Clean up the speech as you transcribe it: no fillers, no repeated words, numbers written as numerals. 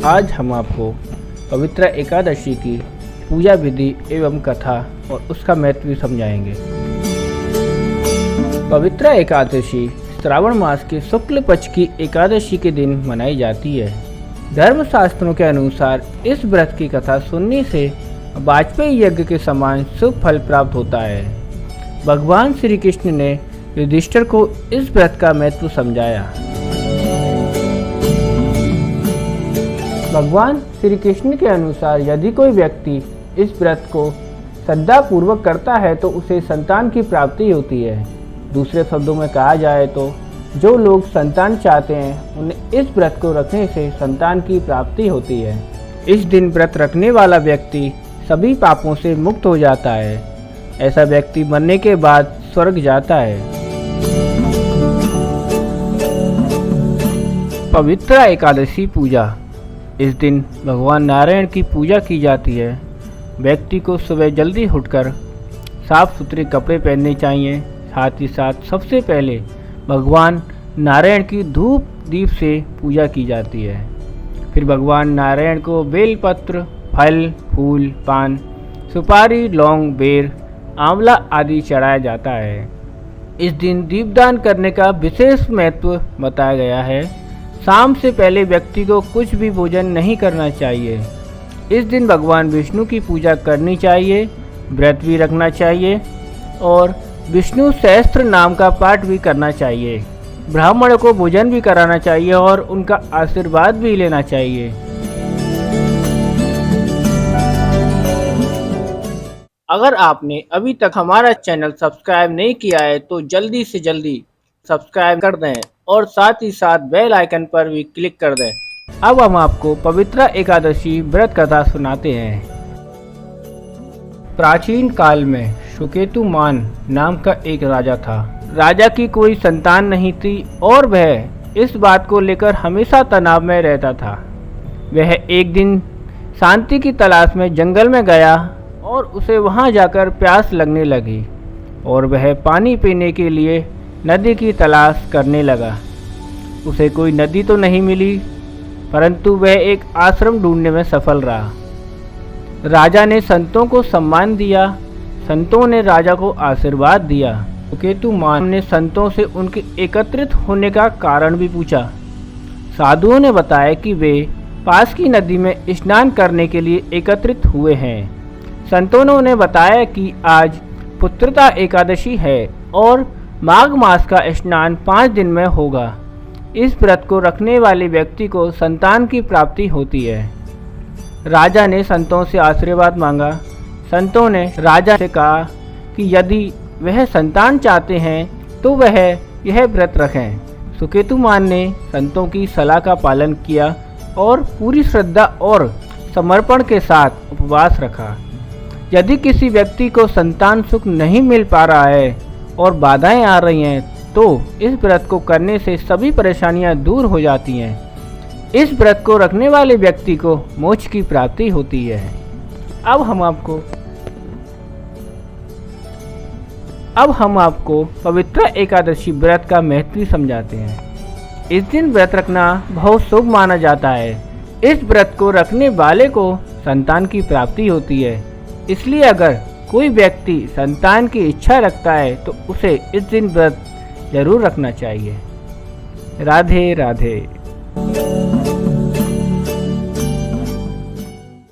आज हम आपको पवित्र एकादशी की पूजा विधि एवं कथा और उसका महत्व समझाएंगे। पवित्र एकादशी श्रावण मास के शुक्ल पक्ष की एकादशी के दिन मनाई जाती है। धर्मशास्त्रों के अनुसार इस व्रत की कथा सुनने से वाजपेयी यज्ञ के समान शुभ फल प्राप्त होता है। भगवान श्री कृष्ण ने युधिष्ठिर को इस व्रत का महत्व समझाया। भगवान श्री कृष्ण के अनुसार यदि कोई व्यक्ति इस व्रत को श्रद्धापूर्वक करता है तो उसे संतान की प्राप्ति होती है। दूसरे शब्दों में कहा जाए तो जो लोग संतान चाहते हैं उन्हें इस व्रत को रखने से संतान की प्राप्ति होती है। इस दिन व्रत रखने वाला व्यक्ति सभी पापों से मुक्त हो जाता है। ऐसा व्यक्ति मरने के बाद स्वर्ग जाता है। पवित्र एकादशी पूजा। इस दिन भगवान नारायण की पूजा की जाती है। व्यक्ति को सुबह जल्दी उठकर साफ सुथरे कपड़े पहनने चाहिए। साथ ही साथ सबसे पहले भगवान नारायण की धूप दीप से पूजा की जाती है। फिर भगवान नारायण को बेलपत्र, फल, फूल, पान, सुपारी, लौंग, बेर, आंवला आदि चढ़ाया जाता है। इस दिन दीपदान करने का विशेष महत्व बताया गया है। शाम से पहले व्यक्ति को कुछ भी भोजन नहीं करना चाहिए। इस दिन भगवान विष्णु की पूजा करनी चाहिए, व्रत भी रखना चाहिए और विष्णु सहस्त्र नाम का पाठ भी करना चाहिए। ब्राह्मण को भोजन भी कराना चाहिए और उनका आशीर्वाद भी लेना चाहिए। अगर आपने अभी तक हमारा चैनल सब्सक्राइब नहीं किया है तो जल्दी से जल्दी सब्सक्राइब कर दें और साथ ही साथ बेल आइकन पर भी क्लिक कर दें। अब हम आपको पवित्र एकादशी व्रत कथा सुनाते हैं। प्राचीन काल में सुकेतुमान नाम का एक राजा था। राजा की कोई संतान नहीं थी और वह इस बात को लेकर हमेशा तनाव में रहता था। वह एक दिन शांति की तलाश में जंगल में गया और उसे वहां जाकर प्यास लगने लगी और वह पानी पीने के लिए नदी की तलाश करने लगा। उसे कोई नदी तो नहीं मिली, परंतु वह एक आश्रम ढूंढने में सफल रहा। राजा ने संतों को सम्मान दिया। संतों ने राजा को आशीर्वाद दिया। सुकेतुमान ने संतों से उनके एकत्रित होने का कारण भी पूछा। साधुओं ने बताया कि वे पास की नदी में स्नान करने के लिए एकत्रित हुए हैं। संतों ने उन्हें बताया कि आज पुत्रता एकादशी है और माघ मास का स्नान 5 दिन में होगा। इस व्रत को रखने वाले व्यक्ति को संतान की प्राप्ति होती है। राजा ने संतों से आशीर्वाद मांगा। संतों ने राजा से कहा कि यदि वह संतान चाहते हैं तो वह यह व्रत रखें। सुकेतुमान ने संतों की सलाह का पालन किया और पूरी श्रद्धा और समर्पण के साथ उपवास रखा। यदि किसी व्यक्ति को संतान सुख नहीं मिल पा रहा है और बाधाएं आ रही हैं तो इस व्रत को करने से सभी परेशानियां दूर हो जाती हैं। इस व्रत को रखने वाले व्यक्ति को मोक्ष की प्राप्ति होती है। अब हम आपको पवित्र एकादशी व्रत का महत्व समझाते हैं। इस दिन व्रत रखना बहुत शुभ माना जाता है। इस व्रत को रखने वाले को संतान की प्राप्ति होती है। इसलिए अगर कोई व्यक्ति संतान की इच्छा रखता है तो उसे इस दिन व्रत जरूर रखना चाहिए। राधे राधे।